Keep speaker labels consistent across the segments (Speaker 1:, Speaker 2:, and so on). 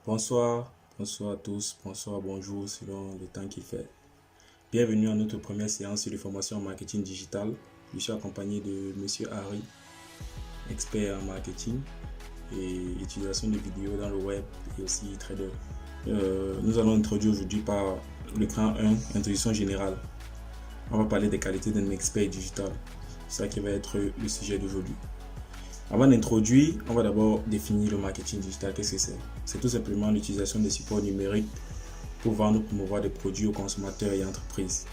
Speaker 1: Bonsoir à tous, bonsoir, bonjour selon le temps qu'il fait. Bienvenue à notre première séance de formation en marketing digital. Je suis accompagné de Monsieur Harry, expert en marketing et utilisation de vidéos dans le web et aussi trader. Nous allons introduire aujourd'hui par le cran 1, introduction générale. On va parler des qualités d'un expert digital. C'est ça qui va être le sujet d'aujourd'hui. Avant d'introduire, on va d'abord définir le marketing digital. Qu'est-ce que c'est? C'est tout simplement l'utilisation des supports numériques pour vendre ou promouvoir des produits aux consommateurs et entreprises.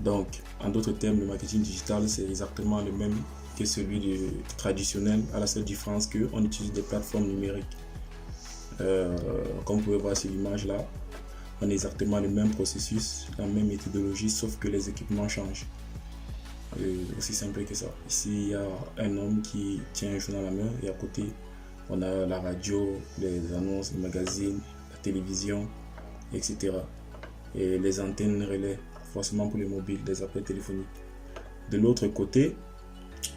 Speaker 1: Donc, en d'autres termes, le marketing digital, c'est exactement le même que celui traditionnel, à la seule différence qu'on utilise des plateformes numériques. Comme vous pouvez voir sur l'image là, on a exactement le même processus, la même méthodologie, sauf que les équipements changent. Aussi simple que ça. Ici, il y a un homme qui tient un journal à la main et à côté, on a la radio, les annonces, les magazines, la télévision, etc. Et les antennes relais, forcément pour les mobiles, les appels téléphoniques. De l'autre côté,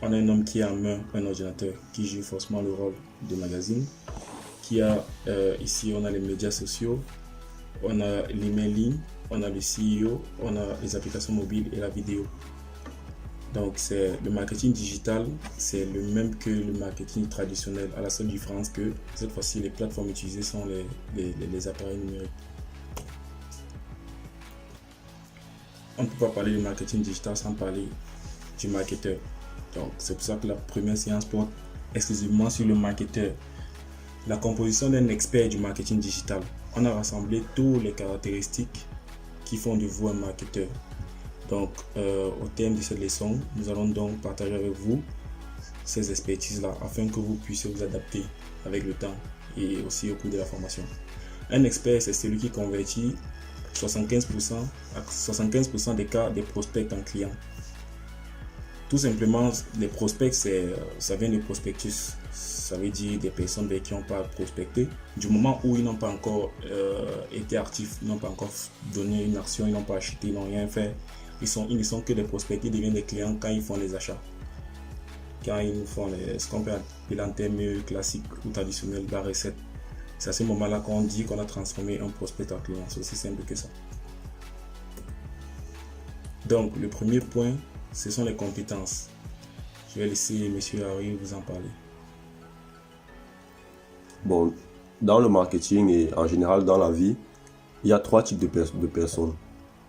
Speaker 1: on a un homme qui a en main un ordinateur qui joue forcément le rôle de magazine. Ici, on a les médias sociaux, on a l'emailing, on a le CEO, on a les applications mobiles et la vidéo. Donc, le marketing digital, c'est le même que le marketing traditionnel, à la seule différence que cette fois-ci, les plateformes utilisées sont les appareils numériques. On ne peut pas parler de marketing digital sans parler du marketeur. Donc, c'est pour ça que la première séance porte exclusivement sur le marketeur. La composition d'un expert du marketing digital. On a rassemblé toutes les caractéristiques qui font de vous un marketeur. Donc, au terme de cette leçon, nous allons donc partager avec vous ces expertises-là afin que vous puissiez vous adapter avec le temps et aussi au cours de la formation. Un expert, c'est celui qui convertit 75% des cas des prospects en clients. Tout simplement, les prospects, ça vient de prospectus. Ça veut dire des personnes qui n'ont pas prospecté. Du moment où ils n'ont pas encore été actifs, ils n'ont pas encore donné une action, ils n'ont pas acheté, ils n'ont rien fait. Ils ne sont que des prospects qui deviennent des clients quand ils font les achats. Quand ils font ce qu'on peut appeler en termes classiques ou traditionnels, la recette. C'est à ce moment-là qu'on dit qu'on a transformé un prospect en client. C'est aussi simple que ça. Donc, le premier point, ce sont les compétences. Je vais laisser M. Harry vous en parler.
Speaker 2: Bon, dans le marketing et en général dans la vie, il y a trois types de personnes.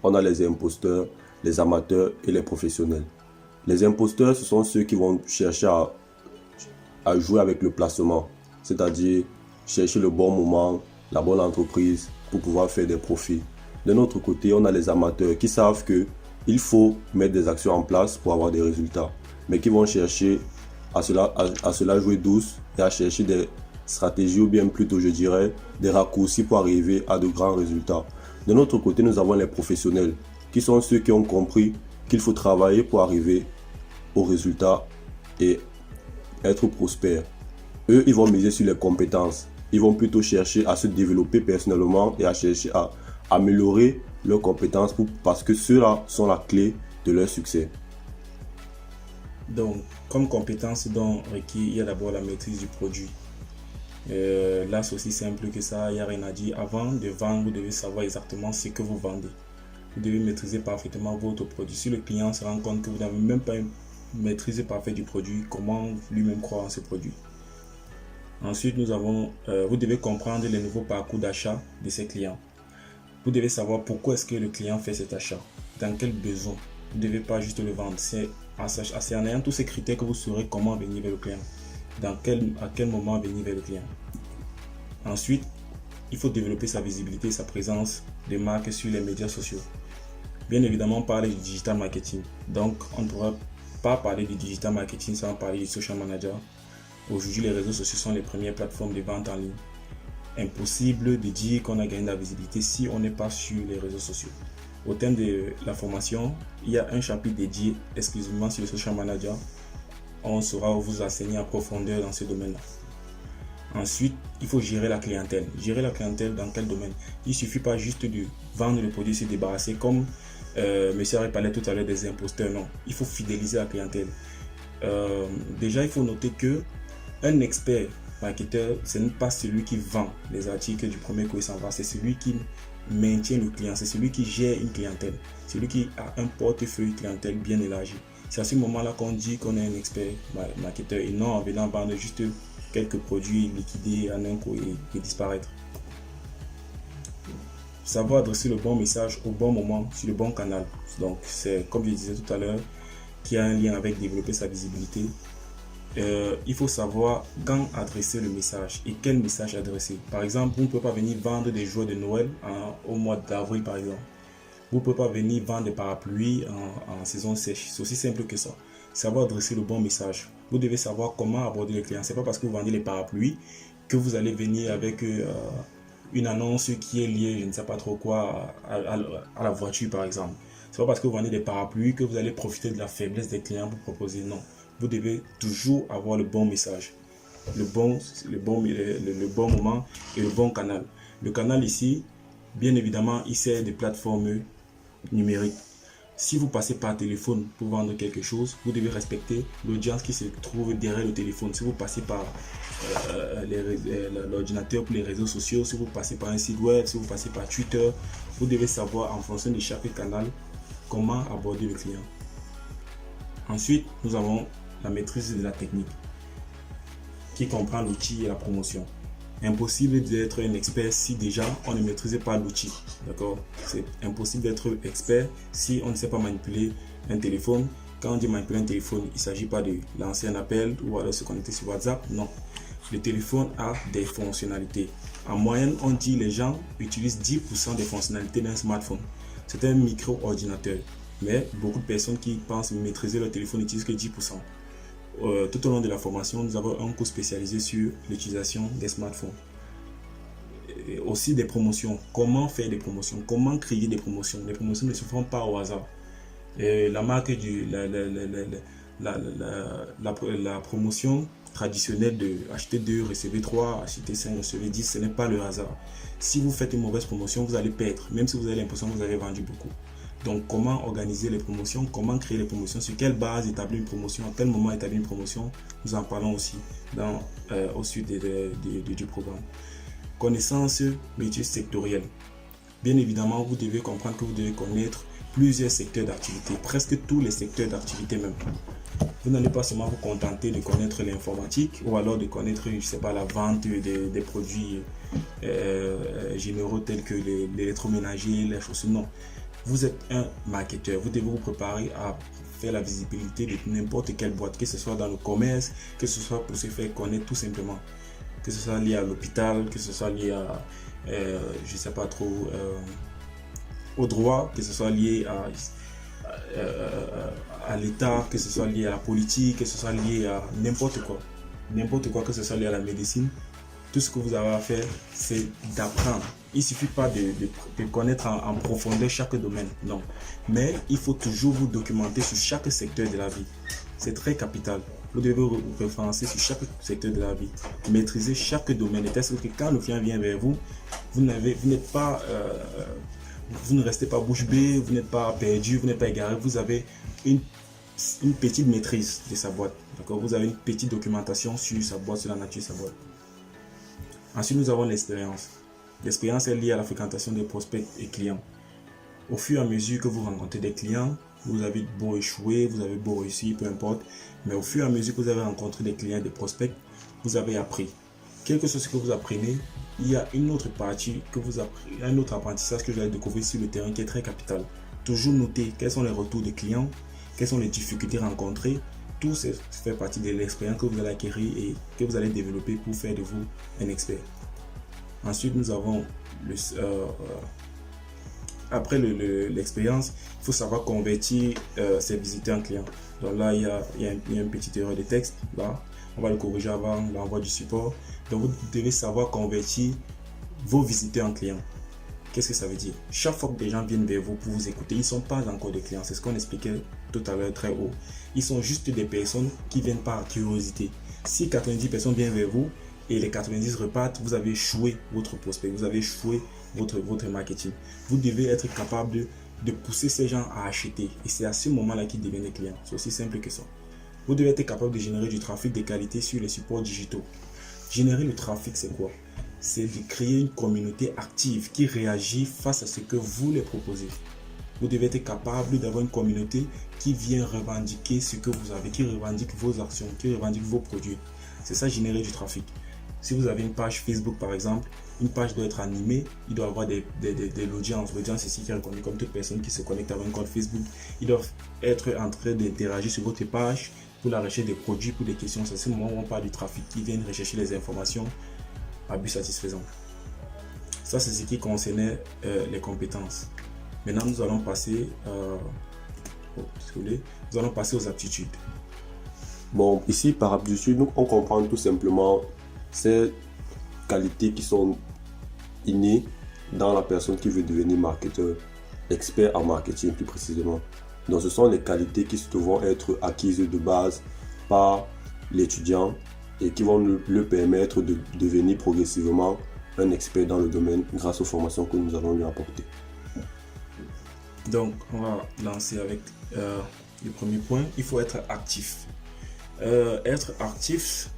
Speaker 2: On a les imposteurs, les amateurs et les professionnels. Les imposteurs, ce sont ceux qui vont chercher à jouer avec le placement, c'est-à-dire chercher le bon moment, la bonne entreprise pour pouvoir faire des profits. De notre côté, on a les amateurs qui savent qu'il faut mettre des actions en place pour avoir des résultats, mais qui vont chercher à cela jouer douce et à chercher des stratégies ou bien plutôt, je dirais, des raccourcis pour arriver à de grands résultats. De notre côté, nous avons les professionnels qui sont ceux qui ont compris qu'il faut travailler pour arriver aux résultats et être prospères. Eux, ils vont miser sur les compétences. Ils vont plutôt chercher à se développer personnellement et à chercher à améliorer leurs compétences parce que ceux-là sont la clé de leur succès.
Speaker 1: Donc, comme compétence dont requis, il y a d'abord la maîtrise du produit. Là, c'est aussi simple que ça, il n'y a rien à dire. Avant de vendre, vous devez savoir exactement ce que vous vendez. Vous devez maîtriser parfaitement votre produit. Si le client se rend compte que vous n'avez même pas une maîtrise parfaite du produit, comment lui-même croire en ce produit? Ensuite, vous devez comprendre les nouveaux parcours d'achat de ces clients. Vous devez savoir pourquoi est-ce que le client fait cet achat, dans quel besoin. Vous ne devez pas juste le vendre. C'est en ayant tous ces critères que vous saurez comment venir vers le client, à quel moment venir vers le client. Ensuite, il faut développer sa visibilité et sa présence de marque sur les médias sociaux. Bien évidemment, on parle du digital marketing. Donc, on ne pourra pas parler du digital marketing sans parler du social manager. Aujourd'hui, les réseaux sociaux sont les premières plateformes de vente en ligne. Impossible de dire qu'on a gagné de la visibilité si on n'est pas sur les réseaux sociaux. Au terme de la formation, il y a un chapitre dédié exclusivement sur le social manager. On saura vous enseigner en profondeur dans ce domaine-là. Ensuite, il faut gérer la clientèle. Gérer la clientèle dans quel domaine? Il ne suffit pas juste de vendre le produit et se débarrasser comme monsieur Harry parlait tout à l'heure des imposteurs. Non, il faut fidéliser la clientèle. Déjà, il faut noter que un expert marketeur, ce n'est pas celui qui vend les articles du premier coup et s'en va, c'est celui qui maintient le client, c'est celui qui gère une clientèle, celui qui a un portefeuille clientèle bien élargi. C'est à ce moment-là qu'on dit qu'on est un expert marketeur et non en venant vendre juste quelques produits liquidés en un coup et disparaître. Savoir adresser le bon message au bon moment sur le bon canal. Donc c'est comme je disais tout à l'heure, qui a un lien avec développer sa visibilité. Il faut savoir quand adresser le message et quel message adresser. Par exemple, vous ne pouvez pas venir vendre des jouets de Noël au mois d'avril par exemple. Vous ne pouvez pas venir vendre des parapluies en saison sèche. C'est aussi simple que ça. Savoir adresser le bon message. Vous devez savoir comment aborder les clients. Ce n'est pas parce que vous vendez les parapluies que vous allez venir avec une annonce qui est liée, je ne sais pas trop quoi, à la voiture par exemple. Ce n'est pas parce que vous vendez des parapluies que vous allez profiter de la faiblesse des clients pour proposer. Non. Vous devez toujours avoir le bon message, le bon moment et le bon canal. Le canal ici, bien évidemment, il sert de plateforme numérique. Si vous passez par téléphone pour vendre quelque chose, vous devez respecter l'audience qui se trouve derrière le téléphone. Si vous passez par l'ordinateur pour les réseaux sociaux, si vous passez par un site web, si vous passez par Twitter, vous devez savoir en fonction de chaque canal comment aborder le client. Ensuite, nous avons la maîtrise de la technique qui comprend l'outil et la promotion. Impossible d'être un expert si déjà on ne maîtrise pas l'outil. D'accord? C'est impossible d'être expert si on ne sait pas manipuler un téléphone. Quand on dit manipuler un téléphone, il ne s'agit pas de lancer un appel ou alors se connecter sur WhatsApp. Non. Le téléphone a des fonctionnalités. En moyenne, on dit les gens utilisent 10% des fonctionnalités d'un smartphone. C'est un micro-ordinateur. Mais beaucoup de personnes qui pensent maîtriser leur téléphone n'utilisent que 10%. Tout au long de la formation, nous avons un cours spécialisé sur l'utilisation des smartphones. Et aussi des promotions. Comment faire des promotions? Comment créer des promotions? Les promotions ne se font pas au hasard. La marque la promotion traditionnelle de acheter 2, recevoir 3, acheter 5, recevoir 10, ce n'est pas le hasard. Si vous faites une mauvaise promotion, vous allez perdre, même si vous avez l'impression que vous avez vendu beaucoup. Donc, comment organiser les promotions, comment créer les promotions, sur quelle base établir une promotion, à quel moment établir une promotion, nous en parlons aussi au suite du programme. Connaissance métier sectoriel. Bien évidemment, vous devez comprendre que vous devez connaître plusieurs secteurs d'activité, presque tous les secteurs d'activité même. Vous n'allez pas seulement vous contenter de connaître l'informatique ou alors de connaître, je sais pas, la vente des produits généraux tels que l'électroménager, les chaussures. Non. Vous êtes un marketeur, vous devez vous préparer à faire la visibilité de n'importe quelle boîte, que ce soit dans le commerce, que ce soit pour se faire connaître tout simplement, que ce soit lié à l'hôpital, que ce soit lié à, je sais pas trop, au droit, que ce soit lié à l'État, que ce soit lié à la politique, que ce soit lié à n'importe quoi, que ce soit lié à la médecine. Tout ce que vous avez à faire, c'est d'apprendre. Il ne suffit pas de connaître en profondeur chaque domaine, non. Mais il faut toujours vous documenter sur chaque secteur de la vie. C'est très capital. Vous devez vous référencer sur chaque secteur de la vie. Maîtriser chaque domaine. Et est-ce que quand le client vient vers vous, vous ne restez pas bouche bée, vous n'êtes pas perdu, vous n'êtes pas égaré. Vous avez une petite maîtrise de sa boîte. D'accord? Vous avez une petite documentation sur sa boîte, sur la nature de sa boîte. Ensuite, nous avons l'expérience. L'expérience est liée à la fréquentation des prospects et clients. Au fur et à mesure que vous rencontrez des clients, vous avez beau échouer, vous avez beau réussir, peu importe. Mais au fur et à mesure que vous avez rencontré des clients et des prospects, vous avez appris. Quel que soit ce que vous apprenez, il y a une autre partie que vous apprenez, un autre apprentissage que vous allez découvrir sur le terrain qui est très capital. Toujours noter quels sont les retours des clients, quelles sont les difficultés rencontrées. Tout ça fait partie de l'expérience que vous allez acquérir et que vous allez développer pour faire de vous un expert. Ensuite, nous avons après l'expérience, il faut savoir convertir ses visiteurs en clients. Donc là, il y a une petite erreur de texte. Là, on va le corriger avant l'envoi du support. Donc, vous devez savoir convertir vos visiteurs en clients. Qu'est-ce que ça veut dire? Chaque fois que des gens viennent vers vous pour vous écouter, ils ne sont pas encore des clients. C'est ce qu'on expliquait tout à l'heure très haut. Ils sont juste des personnes qui viennent par curiosité. Si 90 personnes viennent vers vous et les 90 repartent, vous avez échoué votre prospect, vous avez échoué votre marketing. Vous devez être capable de pousser ces gens à acheter. Et c'est à ce moment-là qu'ils deviennent des clients. C'est aussi simple que ça. Vous devez être capable de générer du trafic de qualité sur les supports digitaux. Générer le trafic, c'est quoi? C'est de créer une communauté active qui réagit face à ce que vous les proposez. Vous devez être capable d'avoir une communauté qui vient revendiquer ce que vous avez, qui revendique vos actions, qui revendique vos produits. C'est ça, générer du trafic. Si vous avez une page Facebook par exemple, une page doit être animée, il doit avoir de l'audience. L'audience ici qui est reconnue comme toute personne qui se connecte avec un compte Facebook. Ils doivent être en train d'interagir sur votre page pour la recherche des produits, pour des questions. C'est ce moment où on parle du trafic, qui viennent rechercher les informations à but satisfaisant. Ça, c'est ce qui concernait les compétences. Maintenant, nous allons passer, nous allons passer aux aptitudes.
Speaker 2: Bon, ici, par aptitude, on comprend tout simplement ces qualités qui sont innées dans la personne qui veut devenir marketeur, expert en marketing plus précisément. Donc, ce sont les qualités qui vont être acquises de base par l'étudiant et qui vont le permettre de devenir progressivement un expert dans le domaine grâce aux formations que nous allons lui apporter.
Speaker 1: Donc, on va lancer avec le premier point. Il faut être actif. Être actif,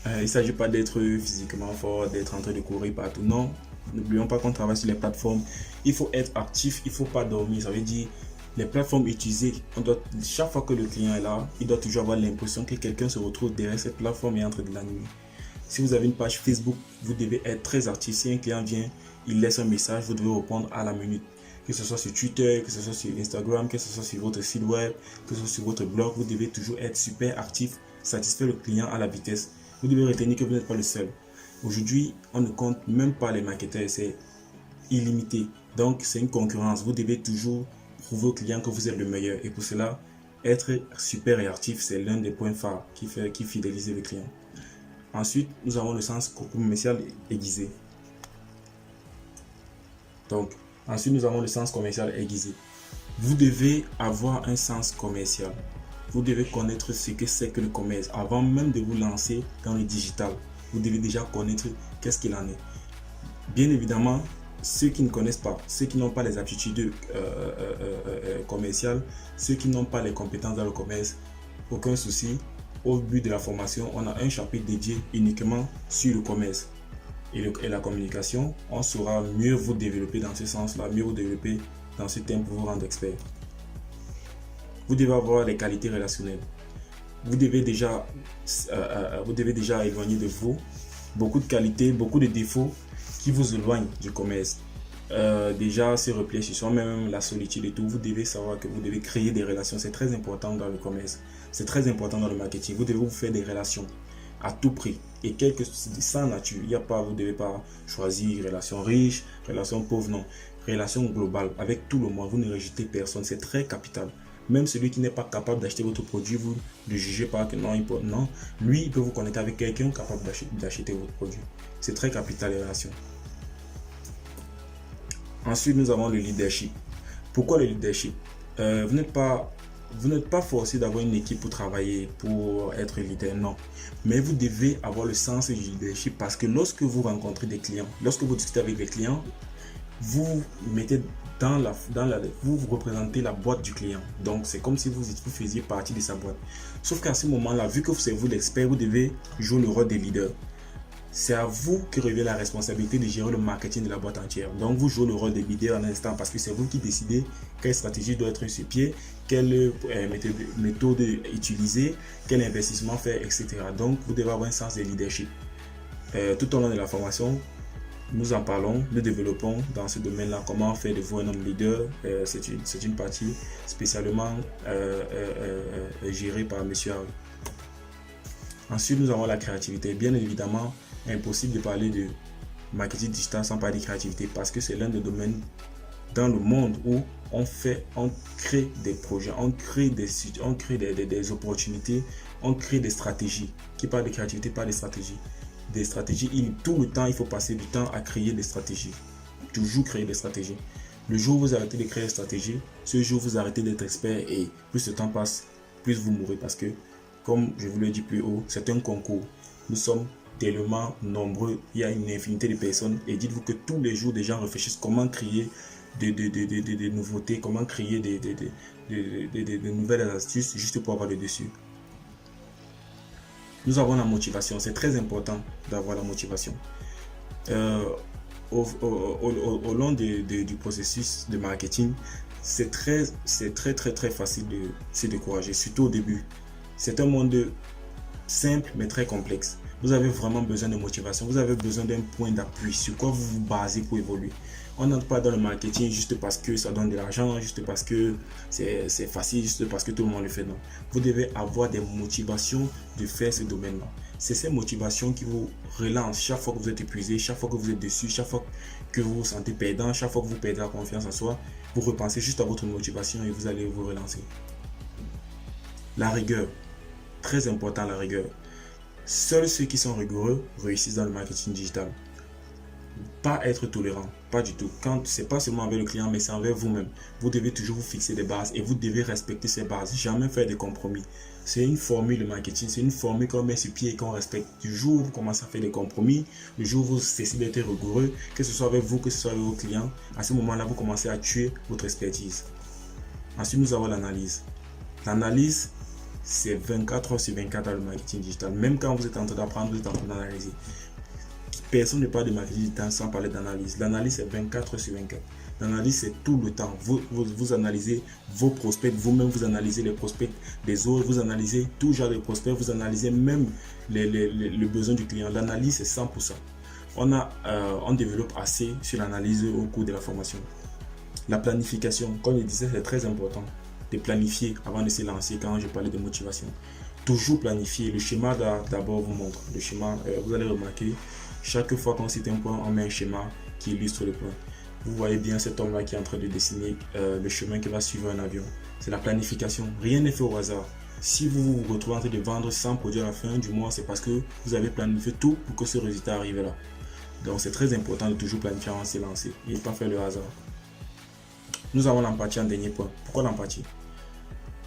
Speaker 1: il ne s'agit pas d'être physiquement fort, d'être en train de courir partout. Non, n'oublions pas qu'on travaille sur les plateformes. Il faut être actif, il ne faut pas dormir. Ça veut dire, les plateformes utilisées, chaque fois que le client est là, il doit toujours avoir l'impression que quelqu'un se retrouve derrière cette plateforme et est en train de l'animer. Si vous avez une page Facebook, vous devez être très actif. Si un client vient, il laisse un message, vous devez répondre à la minute. Que ce soit sur Twitter, que ce soit sur Instagram, que ce soit sur votre site web, que ce soit sur votre blog, vous devez toujours être super actif, satisfaire le client à la vitesse. Vous devez retenir que vous n'êtes pas le seul. Aujourd'hui, on ne compte même pas les marketeurs, c'est illimité. Donc, c'est une concurrence. Vous devez toujours prouver au client que vous êtes le meilleur. Et pour cela, être super et actif, c'est l'un des points phares qui fidélise le client. Ensuite, nous avons le sens commercial aiguisé. Donc, ensuite, nous avons le sens commercial aiguisé. Vous devez avoir un sens commercial. Vous devez connaître ce que c'est que le commerce. Avant même de vous lancer dans le digital, vous devez déjà connaître qu'est-ce qu'il en est. Bien évidemment, ceux qui ne connaissent pas, ceux qui n'ont pas les aptitudes commerciales, ceux qui n'ont pas les compétences dans le commerce, aucun souci. Au but de la formation, on a un chapitre dédié uniquement sur le commerce et la communication. On saura mieux vous développer dans ce sens-là, mieux vous développer dans ce thème pour vous rendre expert. Vous devez avoir les qualités relationnelles. Vous devez déjà éloigner de vous beaucoup de qualités, beaucoup de défauts qui vous éloignent du commerce. Déjà se replier sur soi-même, la solitude et tout. Vous devez savoir que vous devez créer des relations. C'est très important dans le commerce. C'est très important dans le marketing. Vous devez vous faire des relations à tout prix. Et sans nature, vous ne devez pas choisir relation riche, relation pauvre, non. Relation globale avec tout le monde. Vous ne rejetez personne. C'est très capital. Même celui qui n'est pas capable d'acheter votre produit, vous ne jugez pas que non, non. Lui, il peut vous connecter avec quelqu'un capable d'acheter votre produit. C'est très capital les relations. Ensuite, nous avons le leadership. Pourquoi le leadership? Vous n'êtes pas forcé d'avoir une équipe pour travailler, pour être leader, non. Mais vous devez avoir le sens du leadership parce que lorsque vous rencontrez des clients, lorsque vous discutez avec les clients, vous mettez vous représentez la boîte du client. Donc, c'est comme si vous faisiez partie de sa boîte. Sauf qu'à ce moment-là, vu que c'est vous l'expert, vous devez jouer le rôle des leaders. C'est à vous que revient la responsabilité de gérer le marketing de la boîte entière. Donc, vous jouez le rôle des leaders en instant parce que c'est vous qui décidez quelle stratégie doit être sur pied, quelle méthode utiliser, quel investissement faire, etc. Donc, vous devez avoir un sens de leadership. Tout au long de la formation, nous en parlons, nous développons dans ce domaine-là comment faire de vous un homme leader. C'est une partie spécialement gérée par M. Harry. Ensuite, nous avons la créativité. Bien évidemment, impossible de parler de marketing digital sans parler de créativité parce que c'est l'un des domaines dans le monde où on crée des projets, on crée des opportunités, on crée des stratégies. Qui parle de créativité parle de stratégie. Des stratégies, tout le temps, il faut passer du temps à créer des stratégies. Toujours créer des stratégies. Le jour où vous arrêtez de créer des stratégies, ce jour vous arrêtez d'être expert et plus le temps passe, plus vous mourrez parce que, comme je vous l'ai dit plus haut, c'est un concours. Nous sommes tellement nombreux, il y a une infinité de personnes et dites-vous que tous les jours, des gens réfléchissent comment créer des nouveautés, comment créer des nouvelles astuces juste pour avoir le dessus. Nous avons la motivation. C'est très important d'avoir la motivation. Au long du processus de marketing, c'est très facile de se décourager, surtout au début. C'est un monde simple mais très complexe. Vous avez vraiment besoin de motivation, vous avez besoin d'un point d'appui sur quoi vous vous basez pour évoluer. On n'entre pas dans le marketing juste parce que ça donne de l'argent, juste parce que c'est facile, juste parce que tout le monde le fait. Non. Vous devez avoir des motivations de faire ce domaine-là. C'est ces motivations qui vous relancent chaque fois que vous êtes épuisé, chaque fois que vous êtes déçu, chaque fois que vous vous sentez perdant, chaque fois que vous perdez la confiance en soi. Vous repensez juste à votre motivation et vous allez vous relancer. La rigueur. Très important, la rigueur. Seuls ceux qui sont rigoureux réussissent dans le marketing digital. Pas être tolérant, pas du tout. Quand c'est pas seulement avec le client, mais c'est envers vous-même. Vous devez toujours vous fixer des bases et vous devez respecter ces bases. Jamais faire de compromis. C'est une formule de marketing, c'est une formule qu'on met sur pied et qu'on respecte. Du jour où vous commencez à faire des compromis, le jour où vous cessez d'être rigoureux, que ce soit avec vous, que ce soit avec vos clients, à ce moment-là, vous commencez à tuer votre expertise. Ensuite, nous avons l'analyse. L'analyse, c'est 24 heures sur 24 dans le marketing digital. Même quand vous êtes en train d'apprendre, vous êtes en train d'analyser. Personne ne parle de marketing digital sans parler d'analyse. L'analyse, c'est 24 heures sur 24. L'analyse, c'est tout le temps. Vous analysez vos prospects, vous-même, vous analysez les prospects des autres, vous analysez tout genre de prospects, vous analysez même le besoin du client. L'analyse, c'est 100%. On développe assez sur l'analyse au cours de la formation. La planification, comme je disais, c'est très important de planifier avant de se lancer quand je parlais de motivation. Toujours planifier. Le schéma d'abord vous montre. Le schéma, vous allez remarquer, chaque fois qu'on cite un point, on met un schéma qui illustre le point. Vous voyez bien cet homme-là qui est en train de dessiner le chemin qui va suivre un avion. C'est la planification. Rien n'est fait au hasard. Si vous vous retrouvez en train de vendre 100 produits à la fin du mois, c'est parce que vous avez planifié tout pour que ce résultat arrive là. Donc c'est très important de toujours planifier avant de se lancer et pas faire le hasard. Nous avons l'empathie en dernier point. Pourquoi l'empathie?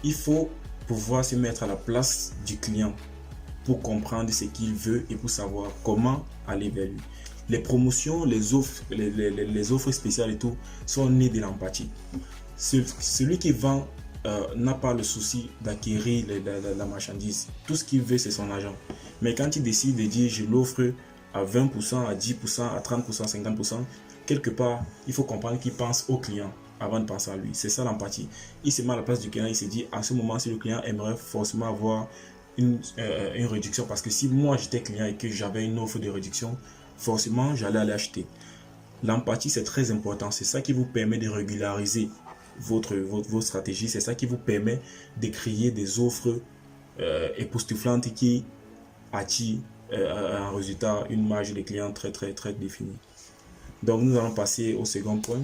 Speaker 1: Il faut pouvoir se mettre à la place du client pour comprendre ce qu'il veut et pour savoir comment aller vers lui. Les promotions, les offres spéciales et tout sont nées de l'empathie. Celui qui vend n'a pas le souci d'acquérir la marchandise. Tout ce qu'il veut, c'est son argent. Mais quand il décide de dire je l'offre à 20%, à 10%, à 30%, 50%, quelque part, il faut comprendre qu'il pense au client avant de penser à lui. C'est ça l'empathie. Il se met à la place du client, il se dit à ce moment, si le client aimerait forcément avoir une réduction, parce que si moi j'étais client et que j'avais une offre de réduction, forcément j'allais aller acheter. L'empathie, c'est très important. C'est ça qui vous permet de régulariser vos stratégies. C'est ça qui vous permet de créer des offres époustouflantes qui attirent un résultat, une marge de clients très définie. Donc nous allons passer au second point.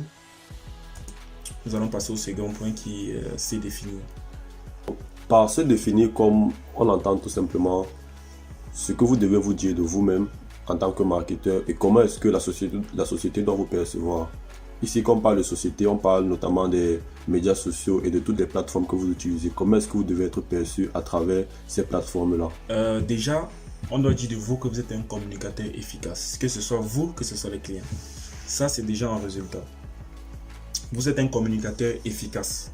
Speaker 1: Nous allons passer au second point qui c'est définir.
Speaker 2: Par se définir, comme on entend tout simplement ce que vous devez vous dire de vous-même en tant que marketeur et comment est-ce que la société doit vous percevoir. Ici, quand on parle de société, on parle notamment des médias sociaux et de toutes les plateformes que vous utilisez. Comment est-ce que vous devez être perçu à travers ces plateformes-là?
Speaker 1: Déjà, on doit dire de vous que vous êtes un communicateur efficace. Que ce soit vous, que ce soit les clients. Ça, c'est déjà un résultat. Vous êtes un communicateur efficace.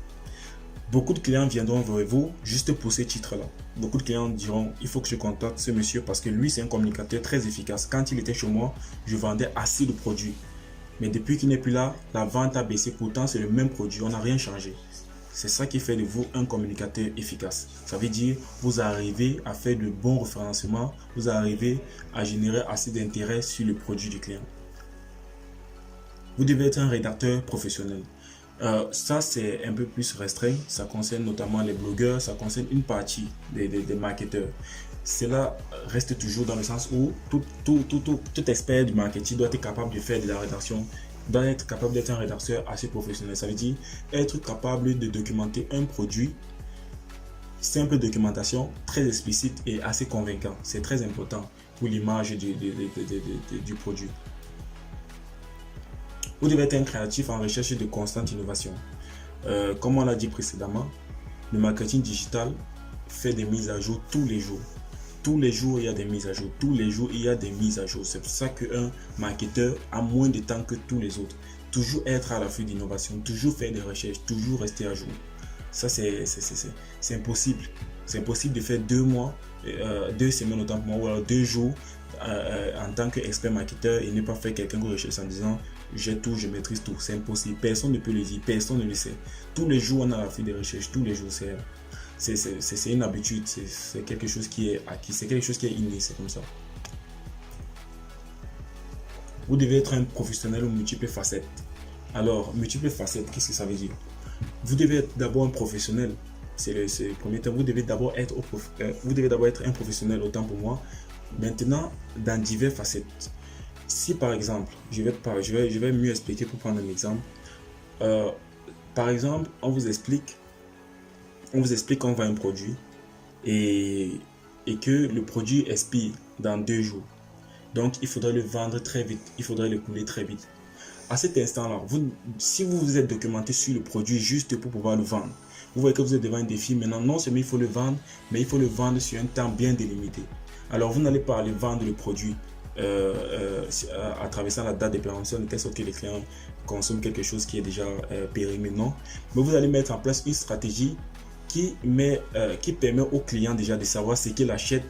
Speaker 1: Beaucoup de clients viendront vers vous juste pour ces titres-là. Beaucoup de clients diront, il faut que je contacte ce monsieur parce que lui, c'est un communicateur très efficace. Quand il était chez moi, je vendais assez de produits. Mais depuis qu'il n'est plus là, la vente a baissé. Pourtant, c'est le même produit. On n'a rien changé. C'est ça qui fait de vous un communicateur efficace. Ça veut dire vous arrivez à faire de bons référencements. Vous arrivez à générer assez d'intérêt sur le produit du client. Vous devez être un rédacteur professionnel. Ça, c'est un peu plus restreint. Ça concerne notamment les blogueurs. Ça concerne une partie des marketeurs. Cela reste toujours dans le sens où tout expert du marketing doit être capable de faire de la rédaction, doit être capable d'être un rédacteur assez professionnel. Ça veut dire être capable de documenter un produit, simple documentation, très explicite et assez convaincant. C'est très important pour l'image du produit. Vous devez être un créatif en recherche de constante innovation. Comme on l'a dit précédemment, le marketing digital fait des mises à jour tous les jours. Tous les jours, il y a des mises à jour. Tous les jours, il y a des mises à jour. C'est pour ça qu'un marketeur a moins de temps que tous les autres. Toujours être à l'affût d'innovation, toujours faire des recherches, toujours rester à jour. Ça, c'est impossible. C'est impossible de faire 2 mois 2 semaines autant pour moi, ou alors 2 jours en tant qu'expert marketeur, et ne pas faire quelqu'un qui recherche en disant j'ai tout, je maîtrise tout. C'est impossible. Personne ne peut le dire, personne ne le sait. Tous les jours, on a la file de recherche, tous les jours. C'est une habitude, c'est quelque chose qui est acquis, c'est quelque chose qui est inné, c'est comme ça. Vous devez être un professionnel aux multiples facettes. Alors, multiples facettes, qu'est-ce que ça veut dire? Vous devez être d'abord un professionnel. C'est le premier terme. Vous devez d'abord être un professionnel, autant pour moi. Maintenant, dans diverses facettes. Si par exemple, je vais mieux expliquer pour prendre un exemple. Par exemple, on vous explique qu'on vend un produit et que le produit expire dans 2 jours. Donc, il faudrait le vendre très vite. Il faudrait le couler très vite. À cet instant-là, si vous vous êtes documenté sur le produit juste pour pouvoir le vendre, vous voyez que vous êtes devant un défi. Maintenant, non seulement il faut le vendre, mais il faut le vendre sur un temps bien délimité. Alors, vous n'allez pas aller vendre le produit à traversant la date de péremption, de telle sorte que les clients consomment quelque chose qui est déjà périmé, non. Mais vous allez mettre en place une stratégie qui permet au client déjà de savoir ce qu'il achète,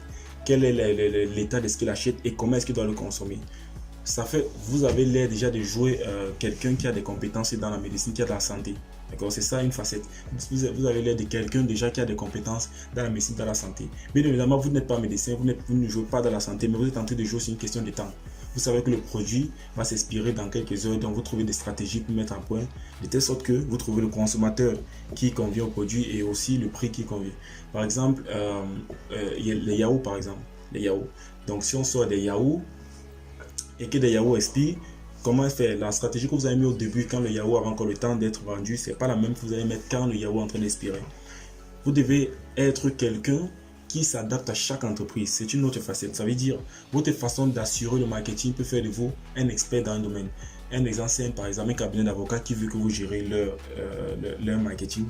Speaker 1: quel est l'état de ce qu'il achète et comment est-ce qu'il doit le consommer. Ça fait, vous avez l'air déjà de jouer quelqu'un qui a des compétences dans la médecine, qui a de la santé. D'accord, c'est ça une facette. Vous avez l'air de quelqu'un déjà qui a des compétences dans la médecine, dans la santé. Bien évidemment, vous n'êtes pas médecin, vous ne jouez pas dans la santé, mais vous êtes en train de jouer sur une question de temps. Vous savez que le produit va s'expirer dans quelques heures, donc vous trouvez des stratégies pour mettre en point, de telle sorte que vous trouvez le consommateur qui convient au produit et aussi le prix qui convient. Par exemple, il y a les yaourts par exemple. Les yaourts. Donc si on sort des yaourts et que des yaourts expirent, comment faire? La stratégie que vous avez mis au début, quand le yaourt a encore le temps d'être vendu, c'est pas la même que vous allez mettre quand le yaourt est en train d'expirer. Vous devez être quelqu'un qui s'adapte à chaque entreprise. C'est une autre facette. Ça veut dire, votre façon d'assurer le marketing peut faire de vous un expert dans un domaine. Un exemple, c'est par exemple un cabinet d'avocats qui veut que vous gérez leur marketing.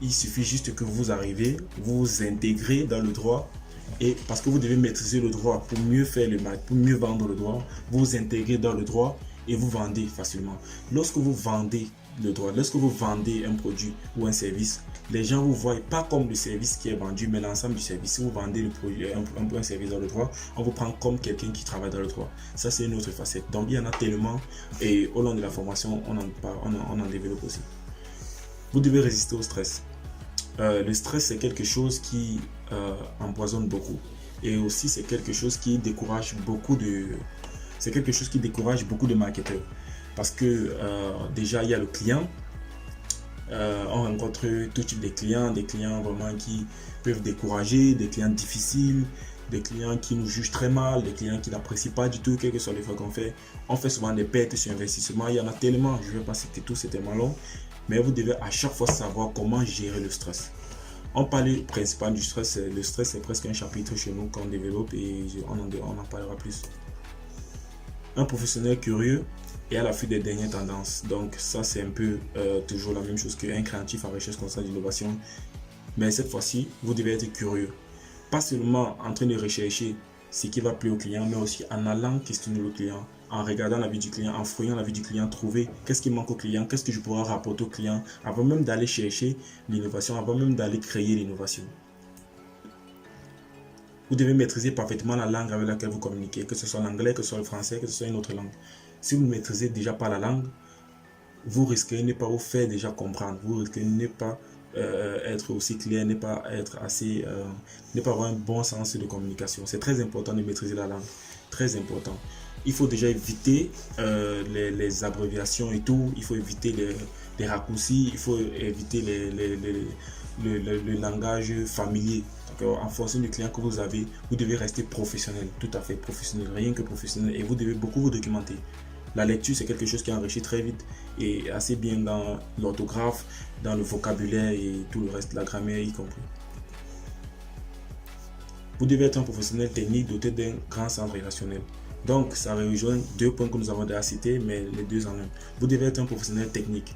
Speaker 1: Il suffit juste que vous arrivez, vous vous intégrez dans le droit. Et parce que vous devez maîtriser le droit pour mieux faire pour mieux vendre le droit, vous vous intégrez dans le droit et vous vendez facilement. Lorsque vous vendez le droit, lorsque vous vendez un produit ou un service, les gens vous voient pas comme le service qui est vendu, mais l'ensemble du service. Si vous vendez le produit, un service dans le droit, on vous prend comme quelqu'un qui travaille dans le droit. Ça, c'est une autre facette. Donc, il y en a tellement et au long de la formation, on en développe aussi. Vous devez résister au stress. Le stress, c'est quelque chose qui empoisonne beaucoup. Et aussi, c'est quelque chose qui décourage beaucoup de marketeurs. Parce que déjà, il y a le client. On rencontre tout type de clients, des clients vraiment qui peuvent décourager, des clients difficiles, des clients qui nous jugent très mal, des clients qui n'apprécient pas du tout, quel que soit l'effort qu'on fait. On fait souvent des pertes sur investissement. Il y en a tellement, je ne vais pas citer tout, c'est tellement long. Mais vous devez à chaque fois savoir comment gérer le stress. On parle principalement du stress. Le stress, c'est presque un chapitre chez nous qu'on développe et on en parlera plus. Un professionnel curieux et à l'affût des dernières tendances. Donc ça, c'est un peu toujours la même chose qu'un créatif en recherche constante d'innovation. Mais cette fois-ci, vous devez être curieux. Pas seulement en train de rechercher ce qui va plaire au client, mais aussi en allant questionner le client, en regardant la vie du client, en fouillant la vie du client, trouver qu'est-ce qui manque au client, qu'est-ce que je pourrais rapporter au client, avant même d'aller chercher l'innovation, avant même d'aller créer l'innovation. Vous devez maîtriser parfaitement la langue avec laquelle vous communiquez, que ce soit l'anglais, que ce soit le français, que ce soit une autre langue. Si vous ne maîtrisez déjà pas la langue, vous risquez de ne pas vous faire déjà comprendre, vous risquez de ne pas être aussi clair, ne pas avoir un bon sens de communication. C'est très important de maîtriser la langue, très important. Il faut déjà éviter les abréviations et tout, il faut éviter les raccourcis, il faut éviter le langage familier. En fonction du client que vous avez, vous devez rester professionnel, tout à fait professionnel, rien que professionnel, et vous devez beaucoup vous documenter. La lecture, c'est quelque chose qui enrichit très vite et assez bien dans l'orthographe, dans le vocabulaire et tout le reste, la grammaire y compris. Vous devez être un professionnel technique doté d'un grand sens relationnel. Donc, ça rejoint 2 points que nous avons déjà cités, mais les 2 en un. Vous devez être un professionnel technique.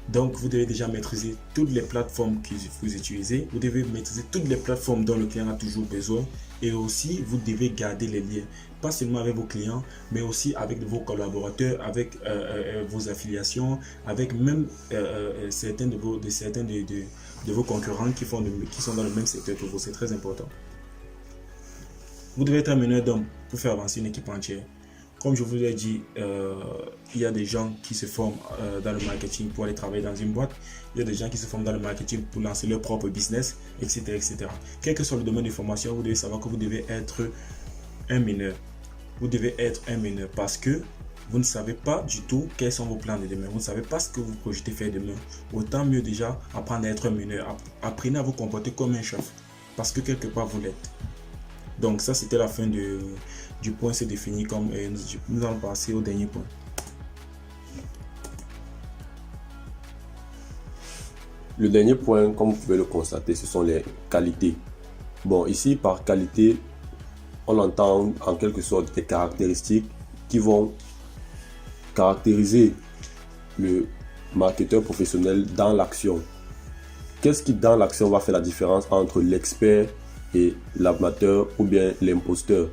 Speaker 1: Donc, vous devez déjà maîtriser toutes les plateformes que vous utilisez. Vous devez maîtriser toutes les plateformes dont le client a toujours besoin. Et aussi, vous devez garder les liens. Pas seulement avec vos clients, mais aussi avec vos collaborateurs, avec vos affiliations, avec même certains de vos concurrents qui sont dans le même secteur que vous. C'est très important. Vous devez être un meneur d'hommes pour faire avancer une équipe entière. Comme je vous l'ai dit, il y a des gens qui se forment dans le marketing pour aller travailler dans une boîte. Il y a des gens qui se forment dans le marketing pour lancer leur propre business, etc., etc. Quel que soit le domaine de formation, vous devez savoir que vous devez être un meneur. Vous devez être un meneur parce que vous ne savez pas du tout quels sont vos plans de demain. Vous ne savez pas ce que vous projetez faire demain. Autant mieux déjà apprendre à être un meneur. Apprenez à vous comporter comme un chef parce que quelque part vous l'êtes. Donc ça, c'était la fin du point c'est défini comme nous allons passer au dernier point.
Speaker 2: Le dernier point, comme vous pouvez le constater, ce sont les qualités. Bon, ici, par qualité, on entend en quelque sorte des caractéristiques qui vont caractériser le marketeur professionnel dans l'action. Qu'est-ce qui, dans l'action, va faire la différence entre l'expert et l'amateur ou bien l'imposteur?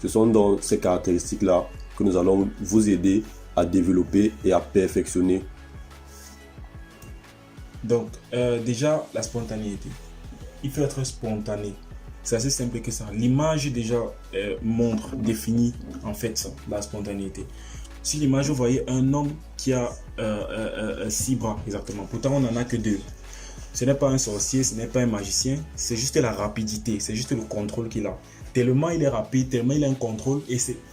Speaker 2: Ce sont donc ces caractéristiques-là que nous allons vous aider à développer et à perfectionner.
Speaker 1: Donc, déjà, la spontanéité. Il faut être spontané. C'est assez simple que ça. L'image déjà montre, définit en fait ça, la spontanéité. Si l'image, vous voyez un homme qui a 6 bras, exactement. Pourtant, on n'en a que 2. Ce n'est pas un sorcier, ce n'est pas un magicien, c'est juste la rapidité, c'est juste le contrôle qu'il a. Tellement il est rapide, tellement il a un contrôle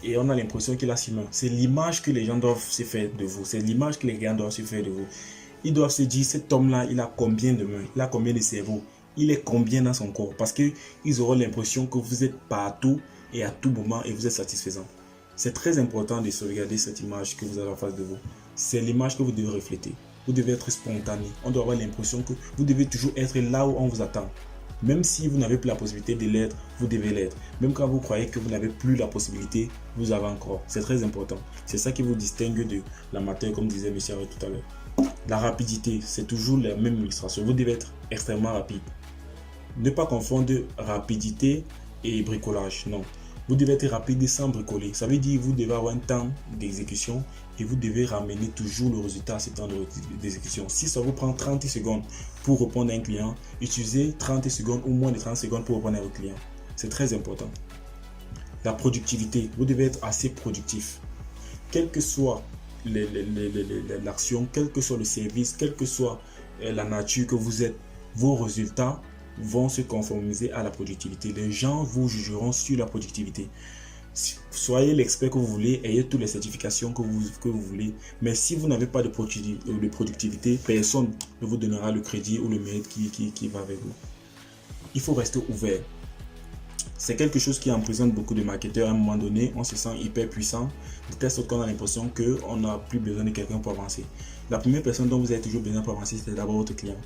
Speaker 1: et on a l'impression qu'il a 6 mains. C'est l'image que les gens doivent se faire de vous, c'est l'image que les gens doivent se faire de vous. Ils doivent se dire, cet homme-là, il a combien de mains, il a combien de cerveaux, il est combien dans son corps. Parce qu'ils auront l'impression que vous êtes partout et à tout moment et vous êtes satisfaisant. C'est très important de sauvegarder cette image que vous avez en face de vous. C'est l'image que vous devez refléter. Vous devez être spontané. On doit avoir l'impression que vous devez toujours être là où on vous attend. Même si vous n'avez plus la possibilité de l'être, vous devez l'être. Même quand vous croyez que vous n'avez plus la possibilité, vous avez encore. C'est très important. C'est ça qui vous distingue de l'amateur, comme disait M. Arrête tout à l'heure. La rapidité, c'est toujours la même illustration. Vous devez être extrêmement rapide. Ne pas confondre rapidité et bricolage. Non. Vous devez être rapide sans bricoler. Ça veut dire que vous devez avoir un temps d'exécution et vous devez ramener toujours le résultat à ce temps d'exécution. Si ça vous prend 30 secondes pour répondre à un client, utilisez 30 secondes ou moins de 30 secondes pour répondre à votre client. C'est très important. La productivité. Vous devez être assez productif. Quelle que soit l'action, quel que soit le service, quelle que soit la nature que vous êtes, vos résultats vont se conformiser à la productivité. Les gens vous jugeront sur la productivité. Soyez l'expert que vous voulez, ayez toutes les certifications que vous voulez, mais si vous n'avez pas de productivité, personne ne vous donnera le crédit ou le mérite qui va avec vous. Il faut rester ouvert. C'est quelque chose qui emprisonne beaucoup de marketeurs. À un moment donné, on se sent hyper puissant, de telle sorte qu'on a l'impression qu'on n'a plus besoin de quelqu'un pour avancer. La première personne dont vous avez toujours besoin pour avancer, c'est d'abord votre client.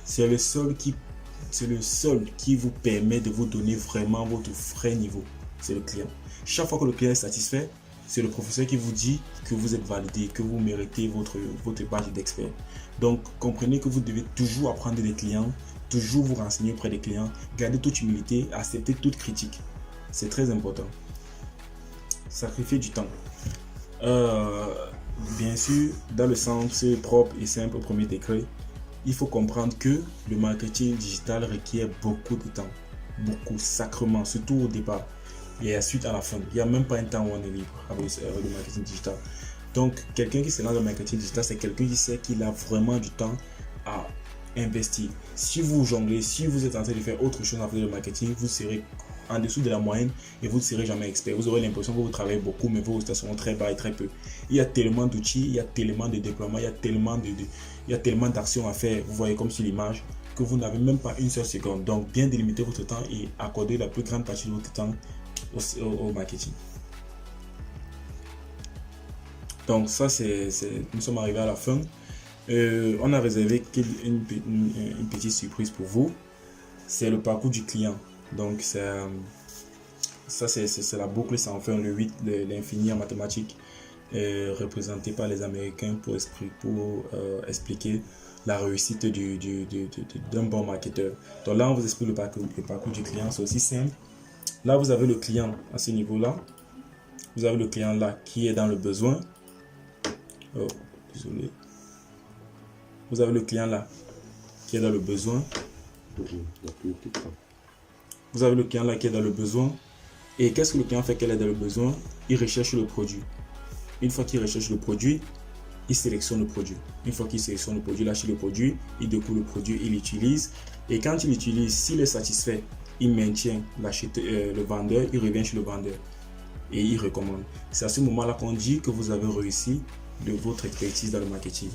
Speaker 1: C'est le seul qui vous permet de vous donner vraiment votre vrai niveau. C'est le client. Chaque fois que le client est satisfait, c'est le professeur qui vous dit que vous êtes validé, que vous méritez votre badge d'expert. Donc, comprenez que vous devez toujours apprendre des clients, toujours vous renseigner auprès des clients, garder toute humilité, accepter toute critique. C'est très important. Sacrifier du temps. Bien sûr, dans le sens propre et simple au premier degré, il faut comprendre que le marketing digital requiert beaucoup de temps. Beaucoup, sacrément, surtout au départ. Et ensuite à la fin. Il n'y a même pas un temps où on est libre avec le marketing digital. Donc, quelqu'un qui se lance dans le marketing digital, c'est quelqu'un qui sait qu'il a vraiment du temps à investir. Si vous jonglez, si vous êtes en train de faire autre chose avec le marketing, vous serez en dessous de la moyenne et vous ne serez jamais expert. Vous aurez l'impression que vous travaillez beaucoup, mais vos résultats seront très bas et très peu. Il y a tellement d'outils, il y a tellement de déploiements, il y a tellement d'actions à faire. Vous voyez comme sur l'image que vous n'avez même pas une seule seconde. Donc, bien délimiter votre temps et accorder la plus grande partie de votre temps au marketing. Donc ça, nous sommes arrivés à la fin. On a réservé une petite surprise pour vous. C'est le parcours du client. Donc c'est la boucle sans fin, le 8 de l'infini en mathématiques, représenté par les Américains pour expliquer la réussite d'un bon marketeur. Donc là, on vous explique le parcours du client. C'est aussi simple. Là, vous avez le client à ce niveau-là. Vous avez le client là qui est dans le besoin. Oh, désolé. Vous avez le client là qui est dans le besoin. Vous avez le client là qui est dans le besoin. Et qu'est-ce que le client fait qu'elle est dans le besoin? Il recherche le produit. Une fois qu'il recherche le produit, il sélectionne le produit. Une fois qu'il sélectionne le produit, il achète le produit, il découvre le produit, il l'utilise. Et quand il l'utilise, s'il est satisfait, il maintient le vendeur, il revient chez le vendeur et il recommande. C'est à ce moment-là qu'on dit que vous avez réussi de votre expertise dans le marketing.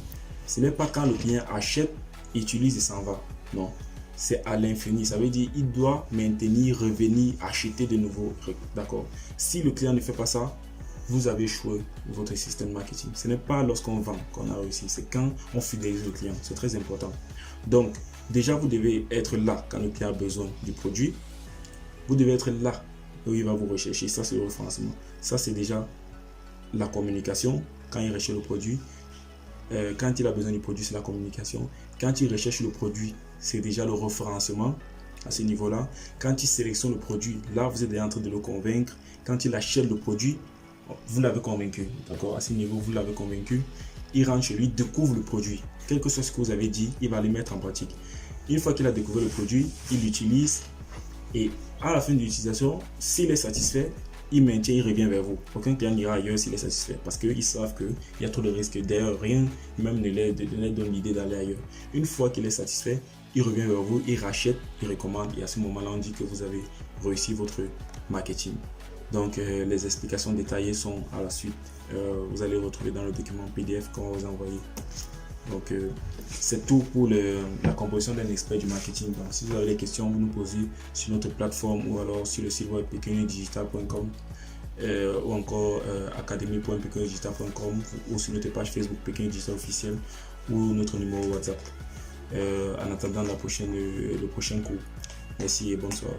Speaker 1: Ce n'est pas quand le client achète, utilise et s'en va. Non, c'est à l'infini. Ça veut dire qu'il doit maintenir, revenir, acheter de nouveau. D'accord. Si le client ne fait pas ça, vous avez échoué votre système marketing. Ce n'est pas lorsqu'on vend qu'on a réussi, c'est quand on fidélise le client. C'est très important. Donc, déjà, vous devez être là quand le client a besoin du produit. Vous devez être là où il va vous rechercher. Ça, c'est le référencement. Ça, c'est déjà la communication. Quand il recherche le produit, quand il a besoin du produit, c'est la communication. Quand il recherche le produit, c'est déjà le référencement à ce niveau-là. Quand il sélectionne le produit, là, vous êtes déjà en train de le convaincre. Quand il achète le produit, vous l'avez convaincu, d'accord? À ce niveau, vous l'avez convaincu. Il rentre chez lui, découvre le produit. Quel que soit ce que vous avez dit, il va le mettre en pratique. Une fois qu'il a découvert le produit, il l'utilise et à la fin de l'utilisation, s'il est satisfait, il maintient, il revient vers vous. Aucun client n'ira ailleurs s'il est satisfait parce qu'ils savent qu'il y a trop de risques. D'ailleurs, rien même ne leur donne l'idée d'aller ailleurs. Une fois qu'il est satisfait, il revient vers vous, il rachète, il recommande et à ce moment-là, on dit que vous avez réussi votre marketing. Donc, les explications détaillées sont à la suite. Vous allez retrouver dans le document PDF qu'on va vous envoyer. Donc, c'est tout pour la composition d'un expert du marketing. Donc, si vous avez des questions, vous nous posez sur notre plateforme ou alors sur le site web pequeñodigital.com ou encore academy.pequeñodigital.com ou sur notre page Facebook Pequeño Digital officiel ou notre numéro WhatsApp. En attendant le prochain cours. Merci et bonsoir.